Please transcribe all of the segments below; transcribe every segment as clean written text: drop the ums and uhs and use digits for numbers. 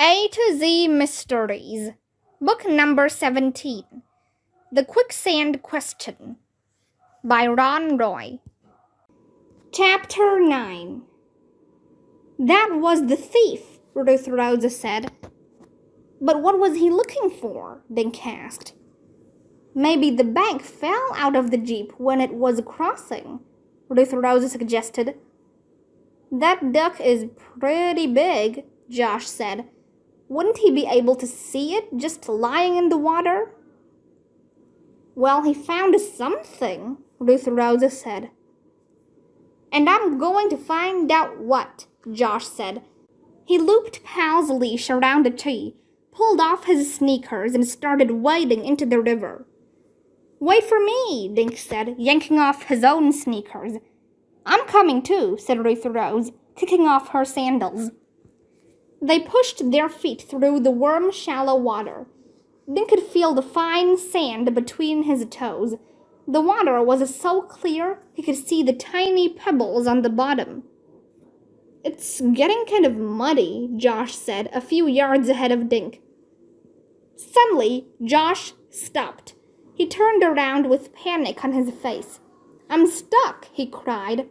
A to Z Mysteries, Book Number 17, The Quicksand Question, by Ron Roy. Chapter 9. That was the thief, Ruth Rosa said. But what was he looking for? Dink asked. Maybe the bank fell out of the jeep when it was crossing, Ruth Rosa suggested. That duck is pretty big, Josh said. Wouldn't he be able to see it just lying in the water? Well, he found something, Ruth Rosa said. And I'm going to find out what, Josh said. He looped Pal's leash around a tree, pulled off his sneakers, and started wading into the river. Wait for me, Dink said, yanking off his own sneakers. I'm coming too, said Ruth Rose, kicking off her sandals. They pushed their feet through the worm-shallow water. Dink could feel the fine sand between his toes. The water was so clear he could see the tiny pebbles on the bottom. It's getting kind of muddy, Josh said, a few yards ahead of Dink. Suddenly, Josh stopped. He turned around with panic on his face. I'm stuck, he cried.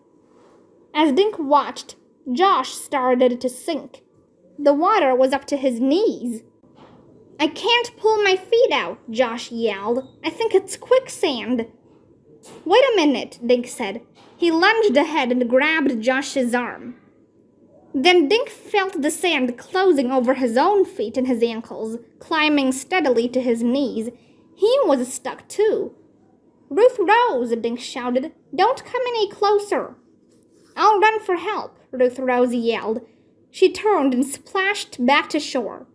As Dink watched, Josh started to sink. The water was up to his knees. I can't pull my feet out, Josh yelled. I think it's quicksand. Wait a minute, Dink said. He lunged ahead and grabbed Josh's arm. Then Dink felt the sand closing over his own feet and his ankles, climbing steadily to his knees. He was stuck too. Ruth Rose, Dink shouted. Don't come any closer. I'll run for help, Ruth Rose yelled. She turned and splashed back to shore.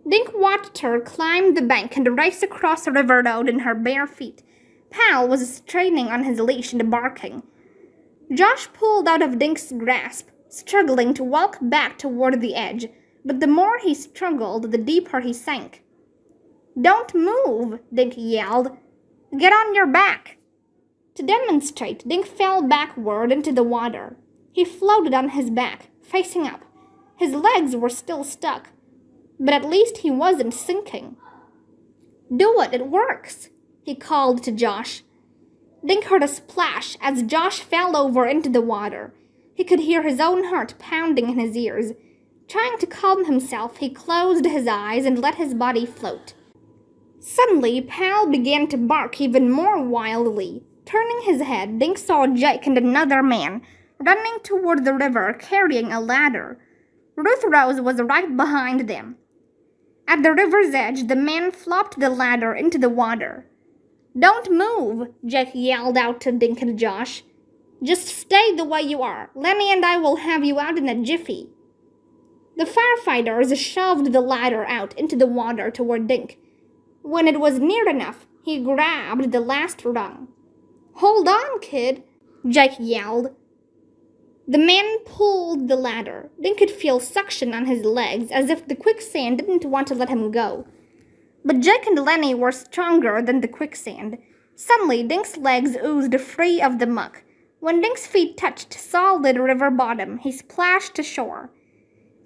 Dink watched her climb the bank and race across the river road in her bare feet. Pal was straining on his leash and barking. Josh pulled out of Dink's grasp, struggling to walk back toward the edge, but the more he struggled, the deeper he sank. Don't move, Dink yelled. Get on your back. To demonstrate, Dink fell backward into the water. He floated on his back, facing up. His legs were still stuck, but at least he wasn't sinking. Do it works, he called to Josh. Dink heard a splash as Josh fell over into the water. He could hear his own heart pounding in his ears. Trying to calm himself, he closed his eyes and let his body float. Suddenly, Pal began to bark even more wildly. Turning his head, Dink saw Jake and another man running toward the river carrying a ladder. Ruth Rose was right behind them. At the river's edge, the man flopped the ladder into the water. Don't move, Jake yelled out to Dink and Josh. Just stay the way you are. Lenny and I will have you out in a jiffy. The firefighters shoved the ladder out into the water toward Dink. When it was near enough, he grabbed the last rung. Hold on, kid, Jake yelled. The man pulled the ladder. Dink could feel suction on his legs, as if the quicksand didn't want to let him go. But Jake and Lenny were stronger than the quicksand. Suddenly, Dink's legs oozed free of the muck. When Dink's feet touched solid river bottom, he splashed to shore.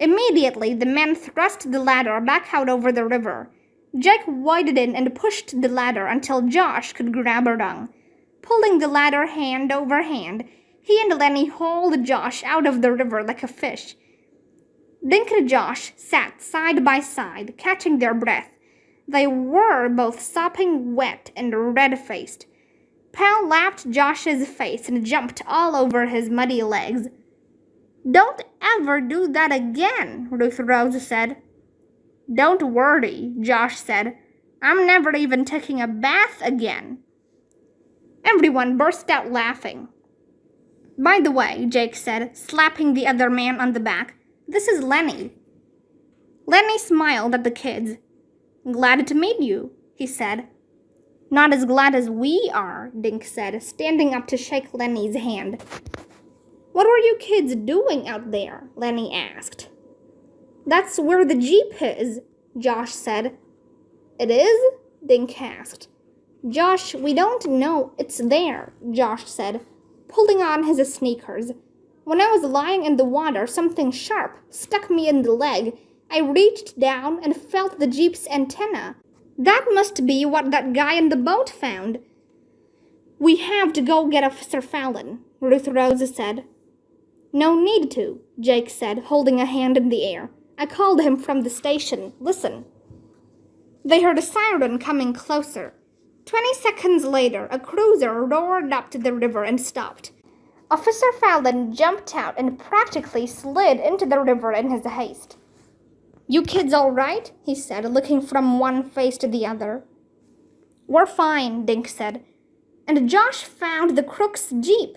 Immediately, the man thrust the ladder back out over the river. Jake waded in and pushed the ladder until Josh could grab a rung. Pulling the ladder hand over hand, he and Lenny hauled Josh out of the river like a fish. Dink and Josh sat side by side, catching their breath. They were both sopping wet and red-faced. Pal lapped Josh's face and jumped all over his muddy legs. Don't ever do that again, Ruth Rose said. Don't worry, Josh said. I'm never even taking a bath again. Everyone burst out laughing. By the way, Jake said, slapping the other man on the back, this is Lenny. Lenny smiled at the kids. Glad to meet you, he said. Not as glad as we are, Dink said, standing up to shake Lenny's hand. What were you kids doing out there? Lenny asked. That's where the jeep is, Josh said. It is? Dink asked. Josh, we don't know it's there, Josh said, pulling on his sneakers. When I was lying in the water, something sharp stuck me in the leg, I reached down and felt the Jeep's antenna. That must be what that guy in the boat found. We have to go get Officer Fallon, Ruth Rose said. No need to, Jake said, holding a hand in the air. I called him from the station. Listen. They heard a siren coming closer. 20 seconds later, a cruiser roared up to the river and stopped. Officer Fallon jumped out and practically slid into the river in his haste. You kids all right? He said, looking from one face to the other. We're fine, Dink said. And Josh found the crook's Jeep.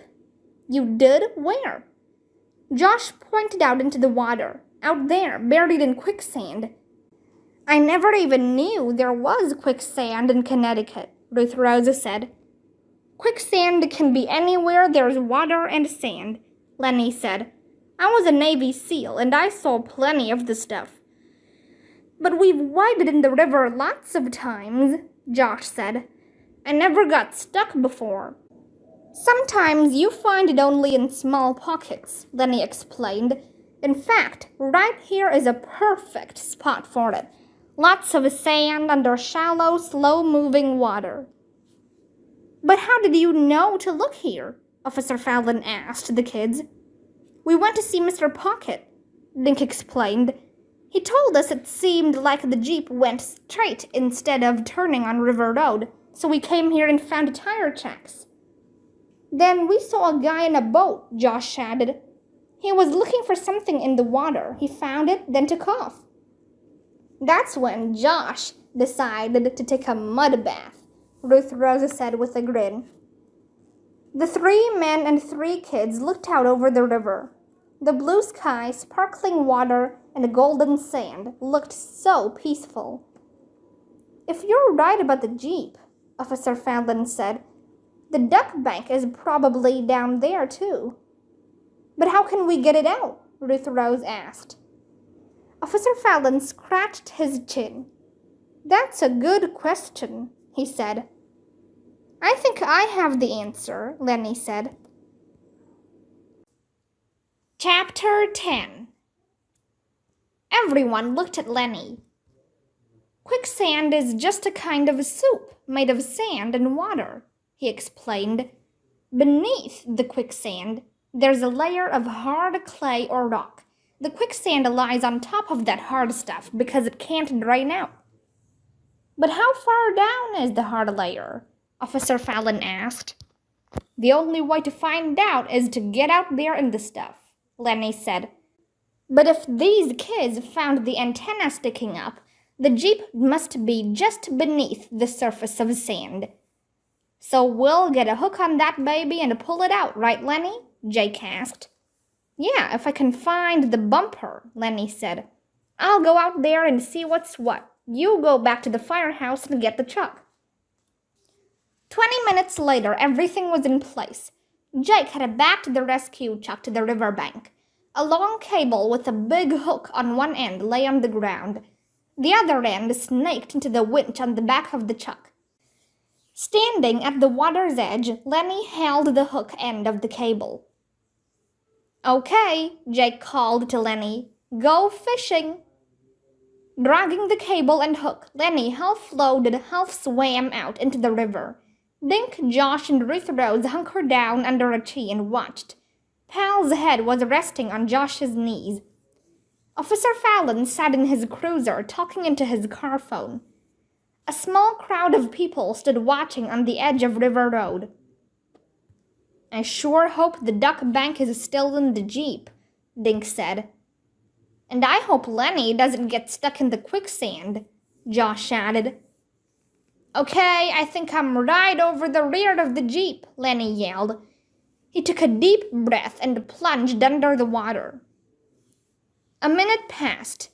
You did? Where? Josh pointed out into the water. Out there, buried in quicksand. I never even knew there was quicksand in Connecticut, Ruth Rose said. Quicksand can be anywhere there's water and sand, Lenny said. I was a Navy SEAL and I saw plenty of the stuff. But we've waded in the river lots of times, Josh said. I never got stuck before. Sometimes you find it only in small pockets, Lenny explained. In fact, right here is a perfect spot for it. Lots of sand under shallow, slow-moving water. But how did you know to look here? Officer Fallon asked the kids. We went to see Mr. Pocket, Dink explained. He told us it seemed like the Jeep went straight instead of turning on River Road, so we came here and found tire tracks. Then we saw a guy in a boat, Josh added. He was looking for something in the water. He found it, then took off. That's when Josh decided to take a mud bath, Ruth Rose said with a grin. The 3 men and 3 kids looked out over the river. The blue sky, sparkling water, and golden sand looked so peaceful. If you're right about the Jeep, Officer Fallon said, the duck bank is probably down there too. But how can we get it out? Ruth Rose asked. Officer Fallon scratched his chin. That's a good question, he said. I think I have the answer, Lenny said. Chapter 10. Everyone looked at Lenny. Quicksand is just a kind of soup made of sand and water, he explained. Beneath the quicksand, there's a layer of hard clay or rock. The quicksand lies on top of that hard stuff because it can't drain out. But how far down is the hard layer? Officer Fallon asked. The only way to find out is to get out there in the stuff, Lenny said. But if these kids found the antenna sticking up, the Jeep must be just beneath the surface of sand. So we'll get a hook on that baby and pull it out, right, Lenny? Jake asked. Yeah, if I can find the bumper, Lenny said. I'll go out there and see what's what. You go back to the firehouse and get the truck. 20 minutes later, everything was in place. Jake had backed the rescue truck to the riverbank. A long cable with a big hook on one end lay on the ground. The other end snaked into the winch on the back of the truck. Standing at the water's edge, Lenny held the hook end of the cable. Okay, Jake called to Lenny. Go fishing. Dragging the cable and hook, Lenny half-floated, half-swam out into the river. Dink, Josh, and Ruth Rose hunkered down under a tree and watched. Pal's head was resting on Josh's knees. Officer Fallon sat in his cruiser talking into his car phone. A small crowd of people stood watching on the edge of River Road. I sure hope the duck bank is still in the Jeep, Dink said. And I hope Lenny doesn't get stuck in the quicksand, Josh added. Okay, I think I'm right over the rear of the Jeep, Lenny yelled. He took a deep breath and plunged under the water. A minute passed.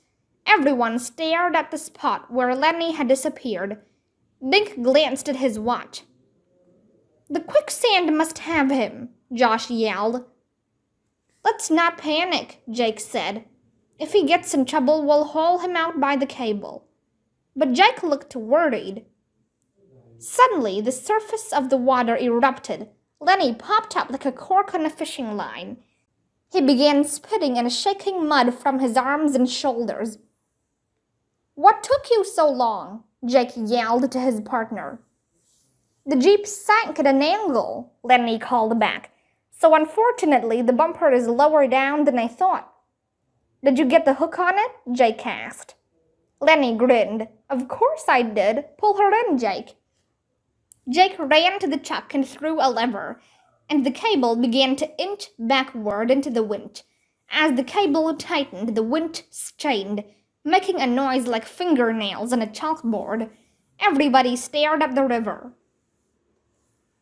Everyone stared at the spot where Lenny had disappeared. Dink glanced at his watch. The quicksand must have him, Josh yelled. Let's not panic, Jake said. If he gets in trouble, we'll haul him out by the cable. But Jake looked worried. Suddenly, the surface of the water erupted. Lenny popped up like a cork on a fishing line. He began spitting and shaking mud from his arms and shoulders. What took you so long? Jake yelled to his partner. The Jeep sank at an angle, Lenny called back. So unfortunately, the bumper is lower down than I thought. Did you get the hook on it? Jake asked. Lenny grinned. Of course I did. Pull her in, Jake. Jake ran to the chuck and threw a lever, and the cable began to inch backward into the winch. As the cable tightened, the winch strained, making a noise like fingernails on a chalkboard. Everybody stared at the river.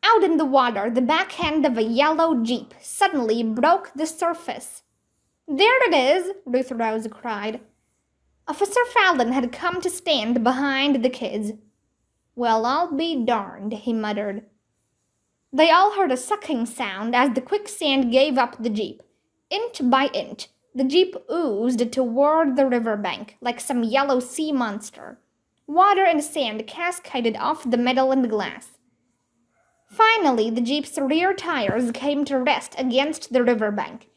Out in the water, the back end of a yellow Jeep suddenly broke the surface. There it is, Ruth Rose cried. Officer Fallon had come to stand behind the kids. Well, I'll be darned, he muttered. They all heard a sucking sound as the quicksand gave up the Jeep. Inch by inch, the Jeep oozed toward the riverbank like some yellow sea monster. Water and sand cascaded off the metal and glass. Finally, the Jeep's rear tires came to rest against the riverbank.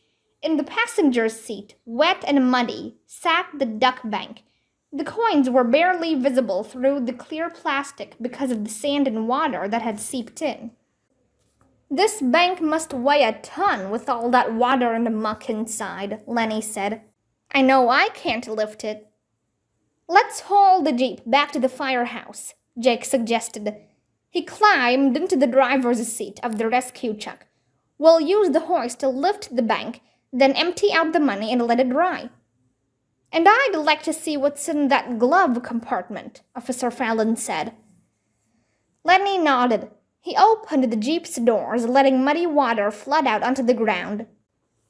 In the passenger's seat, wet and muddy, sat the duck bank. The coins were barely visible through the clear plastic because of the sand and water that had seeped in. This bank must weigh a ton with all that water and muck inside, Lenny said. I know I can't lift it. Let's haul the Jeep back to the firehouse, Jake suggested. He climbed into the driver's seat of the rescue truck. We'll use the hoist to lift the bank, then empty out the money and let it dry. And I'd like to see what's in that glove compartment, Officer Fallon said. Lenny nodded. He opened the Jeep's doors, letting muddy water flood out onto the ground.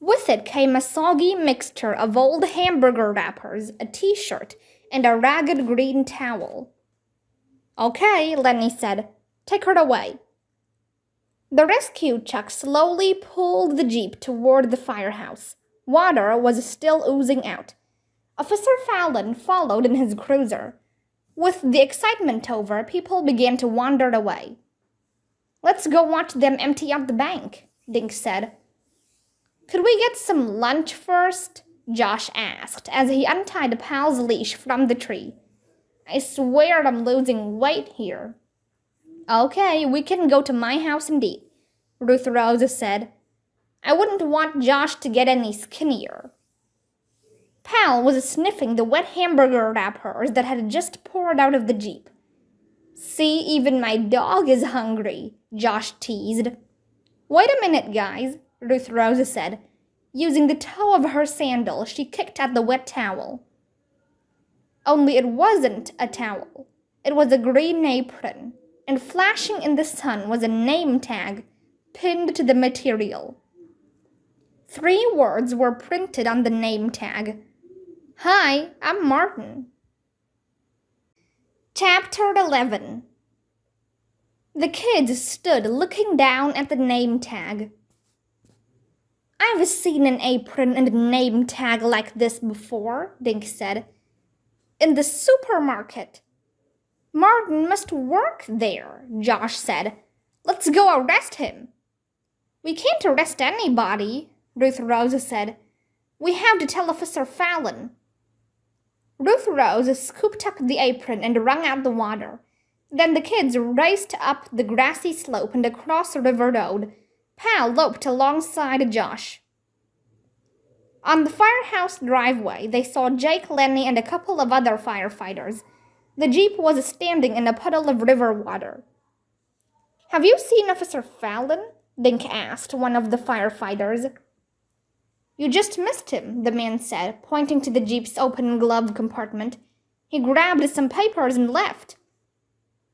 With it came a soggy mixture of old hamburger wrappers, a t-shirt, and a ragged green towel. Okay, Lenny said. Take her away. The rescue truck slowly pulled the Jeep toward the firehouse. Water was still oozing out. Officer Fallon followed in his cruiser. With the excitement over, people began to wander away. Let's go watch them empty out the bank, Dink said. Could we get some lunch first? Josh asked as he untied Pal's leash from the tree. I swear I'm losing weight here. Okay, we can go to my house and eat, Ruth Rose said. I wouldn't want Josh to get any skinnier. Pal was sniffing the wet hamburger wrappers that had just poured out of the Jeep. See, even my dog is hungry, Josh teased. Wait a minute, guys, Ruth Rose said. Using the toe of her sandal, she kicked at the wet towel. Only it wasn't a towel. It was a green apron, and flashing in the sun was a name tag pinned to the material. 3 words were printed on the name tag. Hi, I'm Martin. Chapter 11. The kids stood looking down at the name tag. I've seen an apron and name tag like this before, Dink said. In the supermarket. Martin must work there, Josh said. Let's go arrest him. We can't arrest anybody, Ruth Rose said. We have to tell Officer Fallon. Ruth Rose scooped up the apron and wrung out the water. Then the kids raced up the grassy slope and across River Road. Pal loped alongside Josh. On the firehouse driveway, they saw Jake, Lenny, and a couple of other firefighters. The Jeep was standing in a puddle of river water. Have you seen Officer Fallon? Dink asked one of the firefighters. You just missed him, the man said, pointing to the Jeep's open glove compartment. He grabbed some papers and left.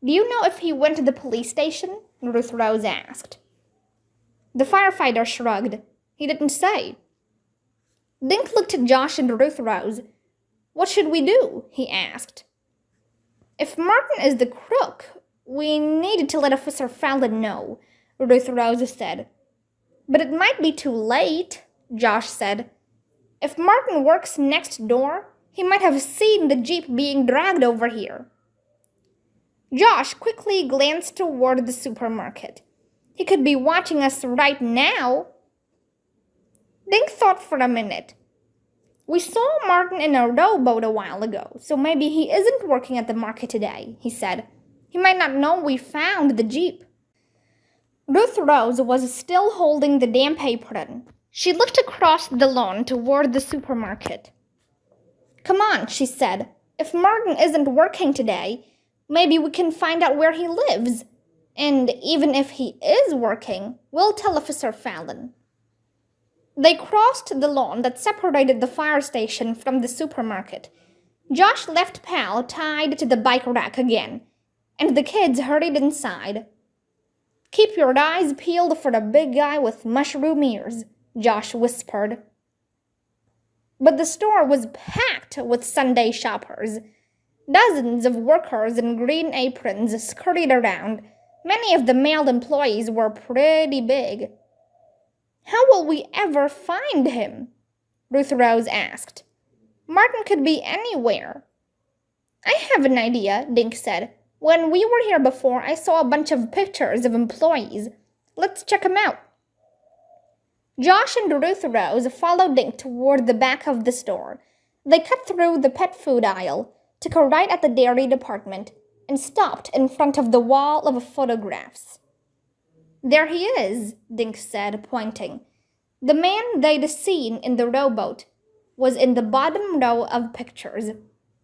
Do you know if he went to the police station? Ruth Rose asked. The firefighter shrugged. He didn't say. Dink looked at Josh and Ruth Rose. What should we do? He asked. If Martin is the crook, we needed to let Officer Fallon know, Ruth Rose said. But it might be too late, Josh said. If Martin works next door, he might have seen the Jeep being dragged over here. Josh quickly glanced toward the supermarket. He could be watching us right now. Dink thought for a minute. "We saw Martin in a rowboat a while ago, so maybe he isn't working at the market today," he said. "He might not know we found the jeep." Ruth Rose was still holding the damp apron. She looked across the lawn toward the supermarket. "Come on," she said. "If Martin isn't working today, maybe we can find out where he lives. And even if he is working, we'll tell Officer Fallon." They crossed the lawn that separated the fire station from the supermarket. Josh left Pal tied to the bike rack again, and the kids hurried inside. "Keep your eyes peeled for the big guy with mushroom ears," Josh whispered. But the store was packed with Sunday shoppers. Dozens of workers in green aprons scurried around. Many of the male employees were pretty big. "How will we ever find him?" Ruth Rose asked. "Martin could be anywhere." "I have an idea," Dink said. "When we were here before, I saw a bunch of pictures of employees. Let's check them out." Josh and Ruth Rose followed Dink toward the back of the store. They cut through the pet food aisle, took a right at the dairy department, and stopped in front of the wall of photographs. "There he is," Dink said, pointing. The man they'd seen in the rowboat was in the bottom row of pictures.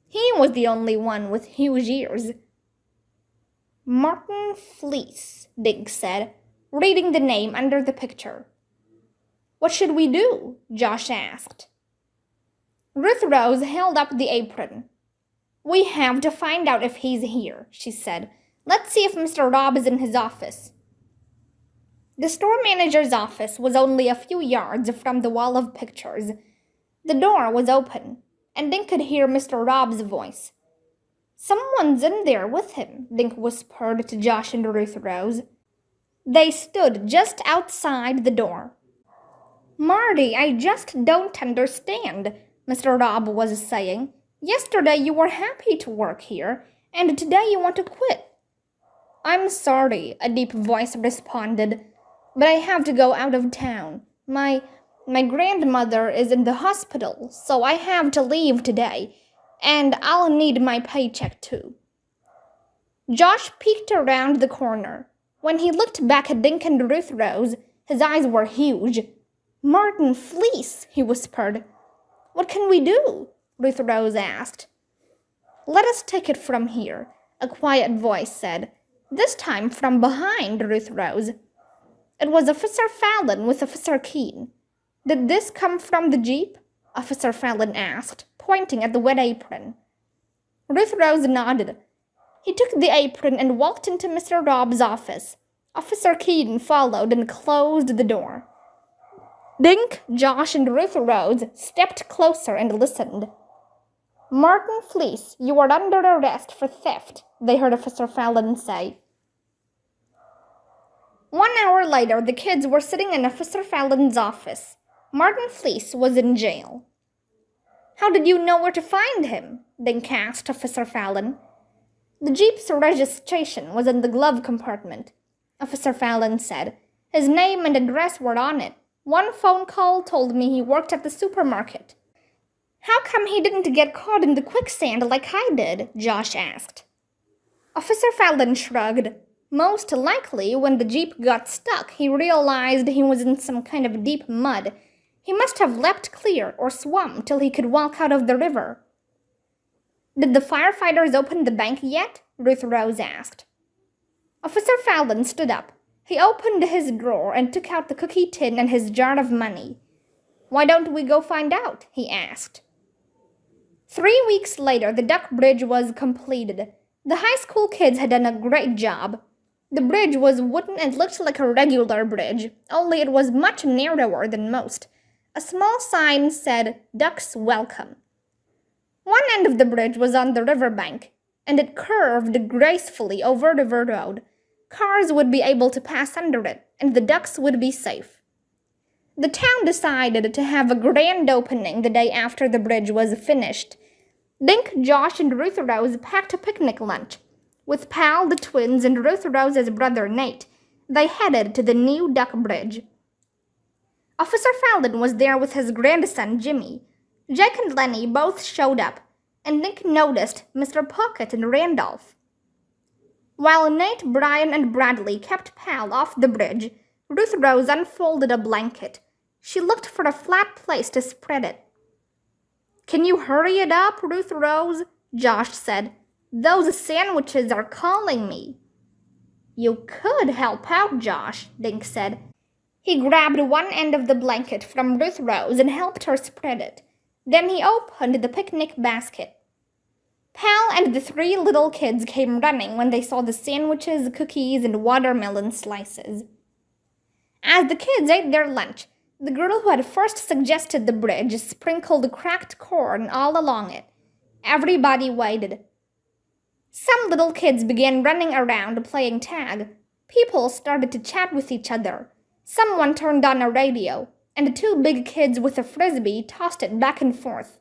He was the only one with huge ears. "Martin Fleece," Dink said, reading the name under the picture. "What should we do?" Josh asked. Ruth Rose held up the apron. "We have to find out if he's here," she said. "Let's see if Mr. Robb is in his office." The store manager's office was only a few yards from the wall of pictures. The door was open, and Dink could hear Mr. Robb's voice. "Someone's in there with him," Dink whispered to Josh and Ruth Rose. They stood just outside the door. "Marty, I just don't understand," Mr. Robb was saying. "Yesterday you were happy to work here, and today you want to quit." "I'm sorry," a deep voice responded, "but I have to go out of town. My grandmother is in the hospital, so I have to leave today, and I'll need my paycheck too." Josh peeked around the corner. When he looked back at Dink and Ruth Rose, his eyes were huge. "Martin Fleece," he whispered. "What can we do?" Ruth Rose asked. "Let us take it from here," a quiet voice said, this time from behind Ruth Rose. It was Officer Fallon with Officer Keene. "Did this come from the jeep?" Officer Fallon asked, pointing at the wet apron. Ruth Rose nodded. He took the apron and walked into Mr. Robb's office. Officer Keene followed and closed the door. Dink, Josh, and Ruth Rose stepped closer and listened. "Martin Fleece, you are under arrest for theft," they heard Officer Fallon say. 1 hour later, the kids were sitting in Officer Fallon's office. Martin Fleece was in jail. "How did you know where to find him?" Dink asked Officer Fallon. "The jeep's registration was in the glove compartment," Officer Fallon said. "His name and address were on it. One phone call told me he worked at the supermarket." "How come he didn't get caught in the quicksand like I did?" Josh asked. Officer Fallon shrugged. "Most likely, when the jeep got stuck, he realized he was in some kind of deep mud. He must have leapt clear or swum till he could walk out of the river." "Did the firefighters open the bank yet?" Ruth Rose asked. Officer Fallon stood up. He opened his drawer and took out the cookie tin and his jar of money. "Why don't we go find out?" he asked. 3 weeks later, the duck bridge was completed. The high school kids had done a great job. The bridge was wooden and looked like a regular bridge, only it was much narrower than most. A small sign said, "Ducks Welcome." One end of the bridge was on the riverbank, and it curved gracefully over River Road. Cars would be able to pass under it, and the ducks would be safe. The town decided to have a grand opening the day after the bridge was finished. Dink, Josh, and Ruth Rose packed a picnic lunch. With Pal, the twins, and Ruth Rose's brother Nate, they headed to the new duck bridge. Officer Fallon was there with his grandson Jimmy. Jake and Lenny both showed up, and Nick noticed Mr. Pocket and Randolph. While Nate, Brian, and Bradley kept Pal off the bridge, Ruth Rose unfolded a blanket. She looked for a flat place to spread it. "Can you hurry it up, Ruth Rose?" Josh said. "Those sandwiches are calling me." "You could help out, Josh," Dink said. He grabbed one end of the blanket from Ruth Rose and helped her spread it. Then he opened the picnic basket. Pal and the three little kids came running when they saw the sandwiches, cookies, and watermelon slices. As the kids ate their lunch, the girl who had first suggested the bridge sprinkled cracked corn all along it. Everybody waited. Some little kids began running around playing tag. People started to chat with each other. Someone turned on a radio, and two big kids with a frisbee tossed it back and forth.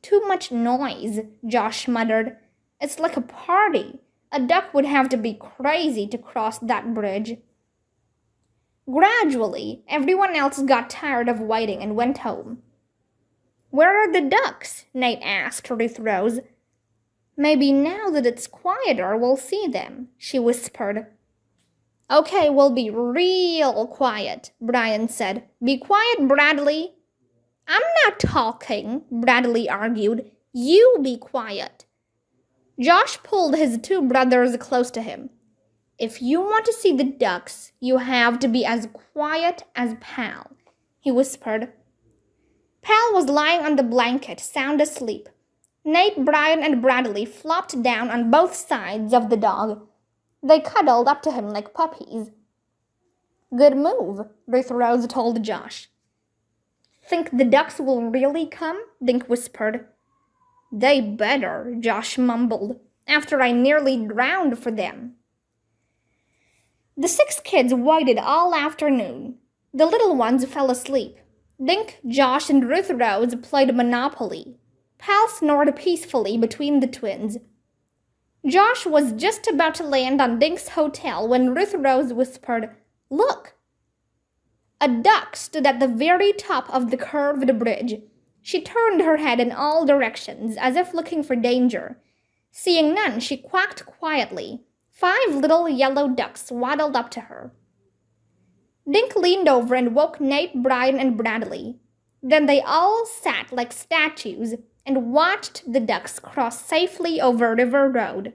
"Too much noise," Josh muttered. "It's like a party. A duck would have to be crazy to cross that bridge." Gradually, everyone else got tired of waiting and went home. "Where are the ducks?" Nate asked Ruth Rose. "Maybe now that it's quieter, we'll see them," she whispered. "Okay, we'll be real quiet," Brian said. "Be quiet, Bradley." "I'm not talking," Bradley argued. "You be quiet." Josh pulled his two brothers close to him. "If you want to see the ducks, you have to be as quiet as Pal," he whispered. Pal was lying on the blanket, sound asleep. Nate, Brian, and Bradley flopped down on both sides of the dog. They cuddled up to him like puppies. "Good move," Ruth Rose told Josh. "Think the ducks will really come?" Dink whispered. "They better," Josh mumbled, "after I nearly drowned for them." The 6 kids waited all afternoon. The little ones fell asleep. Dink, Josh, and Ruth Rose played Monopoly. Pal snored peacefully between the twins. Josh was just about to land on Dink's hotel when Ruth Rose whispered, "Look!" A duck stood at the very top of the curved bridge. She turned her head in all directions, as if looking for danger. Seeing none, she quacked quietly. 5 little yellow ducks waddled up to her. Dink leaned over and woke Nate, Brian, and Bradley. Then they all sat like statues and watched the ducks cross safely over River Road.